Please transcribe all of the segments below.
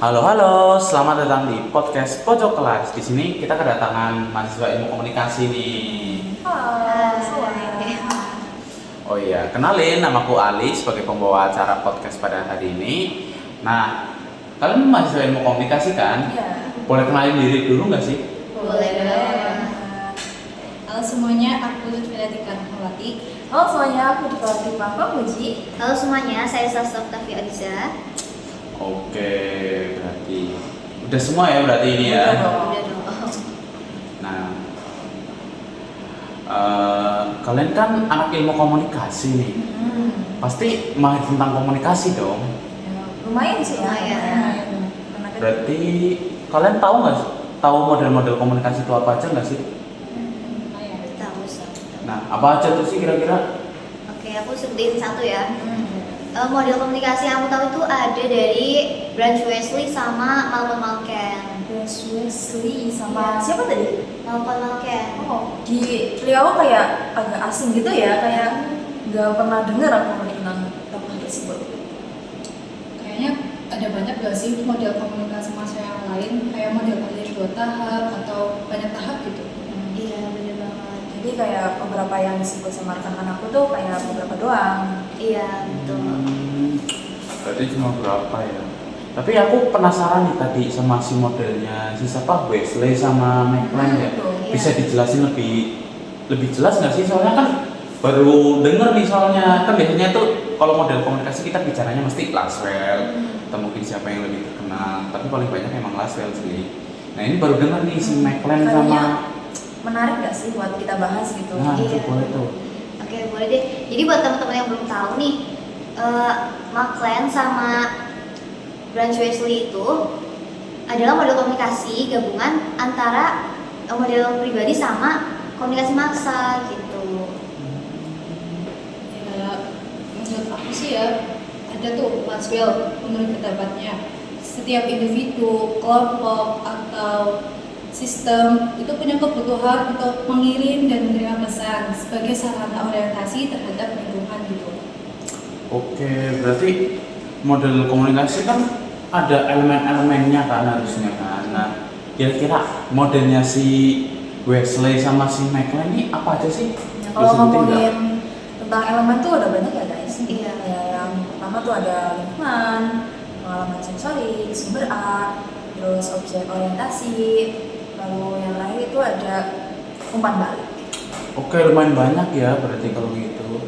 Halo, selamat datang di podcast Pojok Kelas. Di sini kita kedatangan mahasiswa ilmu komunikasi nih. Oh iya, kenalin, namaku Ali sebagai pembawa acara podcast pada hari ini. Nah, kalian mahasiswa ilmu komunikasi kan? Iya. Boleh kenalin diri dulu nggak sih? Boleh. Halo semuanya, aku Lutfi Rahmawati. Halo semuanya, aku Dipati Pangkong Muji. Halo semuanya, saya Sastra Octavia Aliza. Oke, berarti udah semua ya berarti ini ya. Udah dong. Nah, kalian kan anak ilmu komunikasi nih. Pasti mahir tentang komunikasi dong. Ya, lumayan sih ya. Lumayan. Berarti kalian tahu nggak? Tahu model-model komunikasi itu apa aja nggak sih? Tahu sih. Nah, apa aja tuh sih kira-kira? Oke, aku sebutin satu ya. Model komunikasi yang aku tahu itu ada dari Branch Wesley sama Malcolm Malken. Bruce Wesley sama siapa tadi? Malcolm Malken. Oh, di beliau kayak agak asing gitu ya, kayak nggak pernah dengar aku tentang tokoh tersebut. Kayaknya ada banyak gak sih model komunikasi mahasiswa yang lain, kayak model belajar 2 tahap atau banyak tahap gitu? Iya, bener banget. Jadi kayak beberapa yang disebut sama rekan-rekan aku tuh kayak beberapa doang. Iya, betul. Berarti cuma berapa ya? Tapi aku penasaran nih tadi sama si modelnya si siapa Wesley sama McLean ya. Betul. Bisa dijelasin lebih jelas nggak sih? Soalnya kan baru denger nih soalnya kan biasanya tuh kalau model komunikasi kita bicaranya mesti Laswell atau mungkin siapa yang lebih terkenal. Tapi paling banyak emang Laswell sih. Nah ini baru denger nih si McLean sama. Kayaknya menarik gak sih buat kita bahas gitu? Nah itu Iya. boleh tuh. Oke, boleh deh. Jadi buat teman-teman yang belum tahu nih, McLean sama Branch Wesley itu adalah model komunikasi gabungan antara model pribadi sama komunikasi massa gitu. Ya, menurut aku sih ya, ada tuh Laswell menurut pendapatnya. Setiap individu, kelompok, atau sistem itu punya kebutuhan untuk mengirim dan menerima pesan sebagai sarana orientasi terhadap lingkungan gitu. Oke, berarti model komunikasi kan ada elemen-elemennya kan harusnya kan. Nah, kira-kira modelnya si Wesley sama si McLean ini apa aja sih? Ya, Boleh kalau sebutin nggak? ngomongin tentang elemen tuh ada banyak ya guys. Iya. Ya, yang pertama tuh ada lingkungan, pengalaman sensorik, sumber A, terus objek orientasi, lalu yang terakhir itu ada umpan balik. Oke, lumayan banyak ya berarti kalau gitu.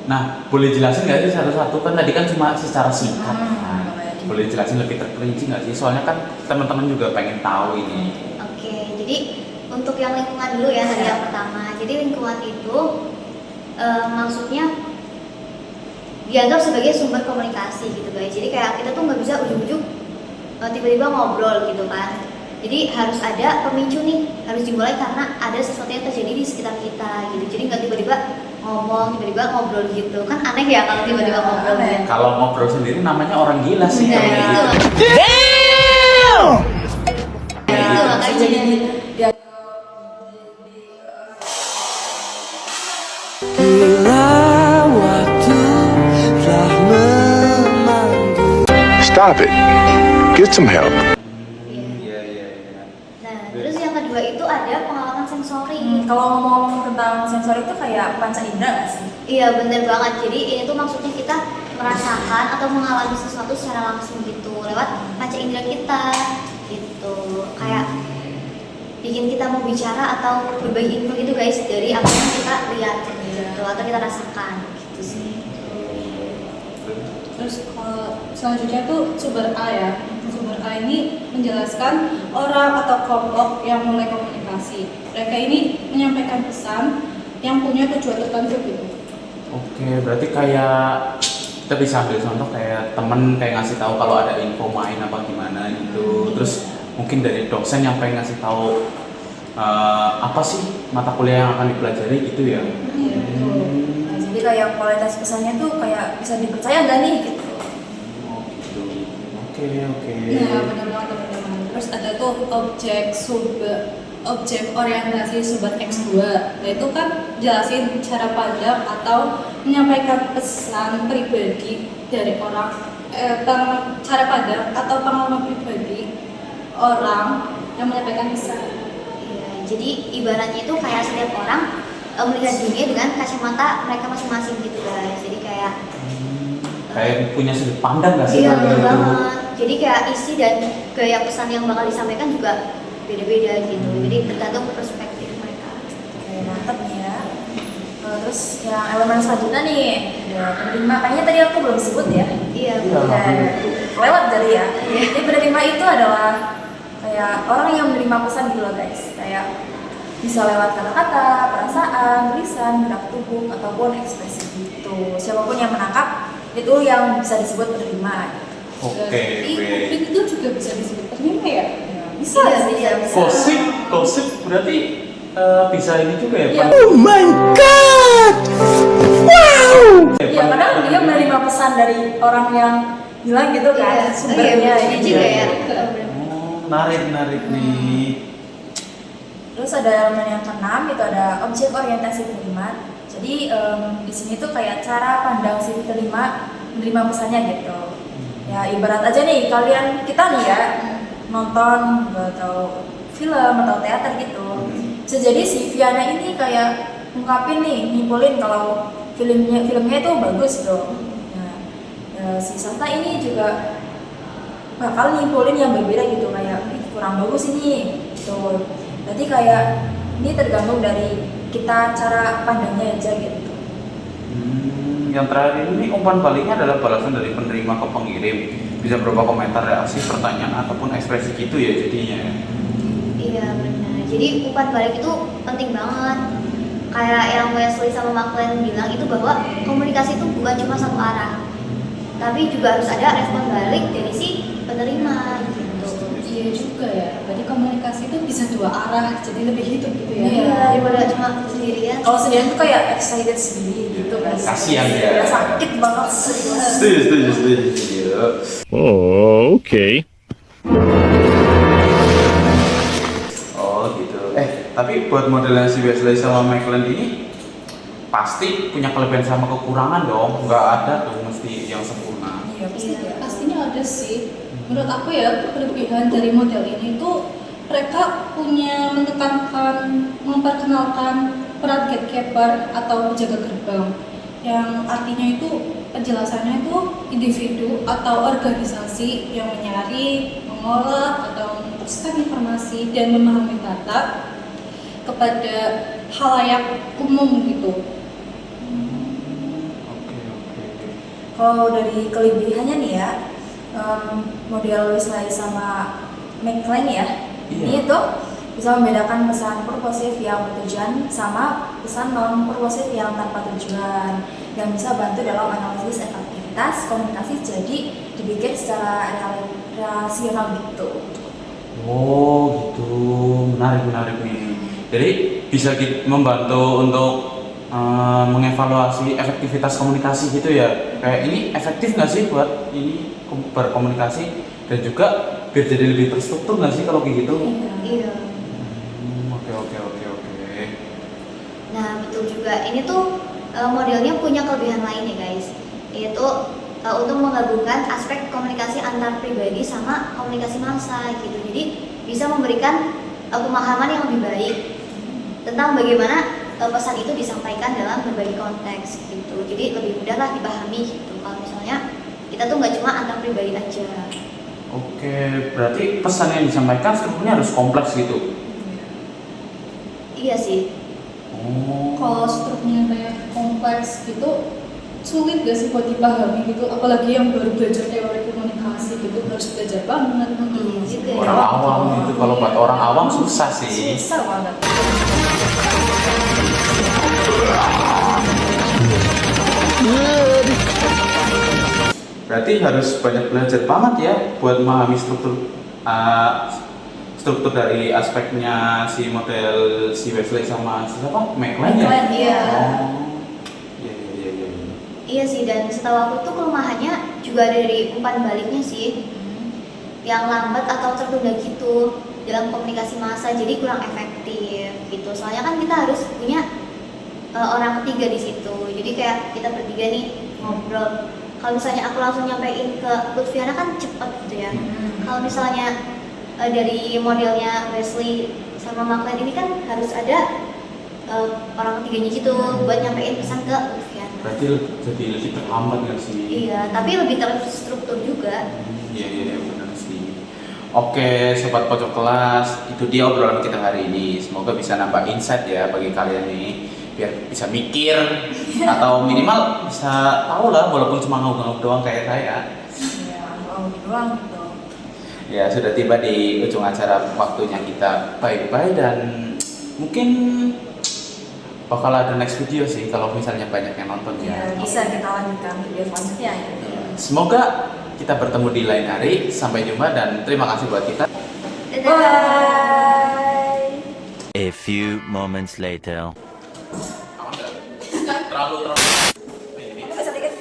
Nah, boleh jelasin nggak sih satu-satu? Kan tadi kan cuma secara singkat. Nah, boleh jelasin lebih terperinci nggak sih? Soalnya kan teman-teman juga pengen tahu ini. Oke, jadi untuk yang lingkungan dulu ya, tadi yang pertama. Jadi lingkungan itu maksudnya dianggap sebagai sumber komunikasi gitu guys. Jadi kayak kita tuh nggak bisa ujuk-ujuk tiba-tiba ngobrol gitu kan. Jadi harus ada pemicu nih, harus dimulai karena ada sesuatu yang terjadi di sekitar kita gitu. Jadi nggak tiba-tiba ngomong, tiba-tiba ngobrol gitu. Kan aneh ya kalau tiba-tiba ngobrol gitu. Kalau ngobrol sendiri namanya orang gila sih Nah, kalau kayak itu. gitu. Itu makanya Ya, Bila waktu telah memanggil. Stop it. Get some help. Iya, iya, iya. Nah, terus yang kedua itu ada pengalaman sensori. kalau ngomong tentang sensor itu kayak panca indera nggak sih? Iya bener banget. Jadi ini tuh maksudnya kita merasakan atau mengalami sesuatu secara langsung gitu lewat panca indera kita gitu. Kayak bikin kita mau bicara atau berbagi info gitu guys dari apa yang kita lihat gitu atau kita rasakan gitu sih. Terus kalau selanjutnya tuh sumber A ya. Sumber A ini menjelaskan orang atau kelompok yang mulai komunikasi. Mereka ini menyampaikan pesan yang punya tujuan tertentu gitu. Oke, berarti kayak kita bisa ambil contoh kayak temen kayak ngasih tahu kalau ada info main apa gimana gitu. Terus mungkin dari dosen yang pengen ngasih tahu apa sih mata kuliah yang akan dipelajari gitu ya. Iya, betul. Nah, jadi kayak kualitas pesannya tuh kayak bisa dipercaya nggak nih gitu? Oh gitu. Oke, oke. Nah, benar banget teman-teman. Terus ada tuh objek orientasi sumber X2. Nah, itu kan jelasin cara pandang atau menyampaikan pesan pribadi dari orang cara pandang atau pengalaman pribadi orang yang menyampaikan pesan. Iya, jadi ibaratnya itu kayak setiap orang melihat dunia dengan kacamata mereka masing-masing gitu guys. Jadi kayak Kayak punya sudut pandang nggak sih? iya kalau bener gitu? banget. Jadi kayak isi dan gaya pesan yang bakal disampaikan juga beda-beda gitu. Jadi tergantung perspektif mereka. Oke, mantap nih ya. Terus yang elemen selanjutnya nih, ada penerima. Kayaknya tadi aku belum sebut ya. Iya. Iya. Dan lewat dari ya. Jadi penerima itu adalah kayak orang yang menerima pesan gitu loh guys. Kayak bisa lewat kata-kata, perasaan, tulisan, gerak tubuh, ataupun ekspresi gitu. Siapapun yang menangkap itu yang bisa disebut penerima. Oke, Jadi baik. publik itu juga bisa disebut penerima ya. Bisa, Iya, bisa. Gosip berarti bisa ini juga ya? Iya. Pak? Oh my god! Wow! Iya, kadang dia menerima pesan dari orang yang bilang gitu kan, Iya, sumbernya. iya, gitu. juga ya. Oh, menarik nih. Terus ada elemen yang keenam, itu ada objek orientasi penerima. Jadi di sini tuh kayak cara pandang si penerima menerima pesannya gitu. Ya ibarat aja nih kita nih ya nonton atau film atau teater gitu. Bisa jadi si Viana ini kayak ngungkapin nih, nyimpulin kalau filmnya itu bagus gitu. Nah, si Santa ini juga bakal nyimpulin yang berbeda gitu, kayak "Ih, kurang bagus ini gitu. Berarti kayak ini tergantung dari kita cara pandangnya aja gitu. Yang terakhir ini umpan baliknya adalah balasan dari penerima ke pengirim. Bisa berupa komentar, reaksi, pertanyaan, ataupun ekspresi gitu ya jadinya. Iya benar. Jadi umpan balik itu penting banget. Kayak yang Wesley sama McLean bilang itu bahwa komunikasi itu bukan cuma satu arah, tapi juga harus ada respon balik dari si penerima gitu. Iya juga ya. Berarti komunikasi itu bisa dua arah, jadi lebih hidup gitu ya. Iya. Daripada cuma sendirian. Kalau sendirian tuh kayak excited sendiri gitu kan. Kasian ya. Sakit banget sih. Setuju. Oh, okay. Oh gitu. Tapi buat modelnya si Wesley sama McLean ini pasti punya kelebihan sama kekurangan dong. Nggak ada tuh mesti yang sempurna. Iya, pasti Iya. ya. Pastinya ada sih. Menurut aku ya, kelebihan dari model ini tuh mereka punya memperkenalkan peran gatekeeper atau penjaga gerbang, yang artinya itu penjelasannya itu individu atau organisasi yang mencari, mengolah atau meneruskan informasi dan memahami data kepada khalayak umum gitu. Oke. Kalau dari kelebihannya nih ya, model Wesley sama McLean ya, Iya. ini tuh bisa membedakan pesan purposif yang bertujuan sama pesan non purposif yang tanpa tujuan, yang bisa bantu dalam analisis efektivitas komunikasi, jadi dibikin secara rasional gitu. Oh gitu, menarik nih. Jadi bisa membantu untuk mengevaluasi efektivitas komunikasi gitu ya. Kayak ini efektif nggak sih buat ini berkomunikasi, dan juga biar jadi lebih terstruktur nggak sih kalau kayak gitu? Iya. Oke. Nah betul juga. Ini tuh modelnya punya kelebihan lain ya guys, yaitu untuk menggabungkan aspek komunikasi antar pribadi sama komunikasi massa gitu. Jadi bisa memberikan pemahaman yang lebih baik tentang bagaimana pesan itu disampaikan dalam berbagai konteks gitu. Jadi lebih mudah lah dipahami gitu. Kalau misalnya kita tuh nggak cuma antar pribadi aja. Oke, berarti pesan yang disampaikan strukturnya harus kompleks gitu. Iya sih. Oh. Kalau strukturnya kayak kompleks gitu sulit gak sih buat dipahami gitu, apalagi yang baru belajar teori komunikasi gitu harus belajar banget. Iya juga ya. Orang awam itu, kalau buat orang awam susah sih. Susah banget. Berarti harus banyak belajar banget ya buat memahami struktur dari aspeknya si model si Wesley sama si siapa? McLean ya? McLean, iya. Iya. Iya sih, dan setahu aku tuh kelemahannya juga ada dari umpan baliknya sih, yang lambat atau tertunda gitu dalam komunikasi massa, jadi kurang efektif gitu. Soalnya kan kita harus punya orang ketiga di situ, jadi kayak kita bertiga nih ngobrol Kalau misalnya aku langsung nyampein ke Lutfiana kan cepet gitu ya. Kalau misalnya dari modelnya Wesley sama Maklen ini kan harus ada orang ketiganya gitu buat nyampein pesan ke Lutfiana. Berarti jadi lebih terlambat nggak sih? Iya, tapi lebih terstruktur juga. Iya benar sih. Oke, sobat pojok kelas, itu dia obrolan kita hari ini. Semoga bisa nambah insight ya bagi kalian nih, biar bisa mikir atau minimal bisa tahu lah, walaupun cuma ngangguk-ngangguk doang kayak saya. Ya, mau doang gitu. Ya, sudah tiba di ujung acara, waktunya kita bye-bye dan mungkin bakal ada next video sih kalau misalnya banyak yang nonton Ya, ya. bisa kita lanjutkan video selanjutnya ya. Semoga kita bertemu di lain hari. Sampai jumpa dan terima kasih buat kita. Dadah. Bye. A few moments later. Terlalu Bisa dikit.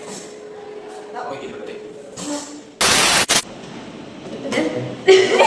Oh gitu berarti. Dadah.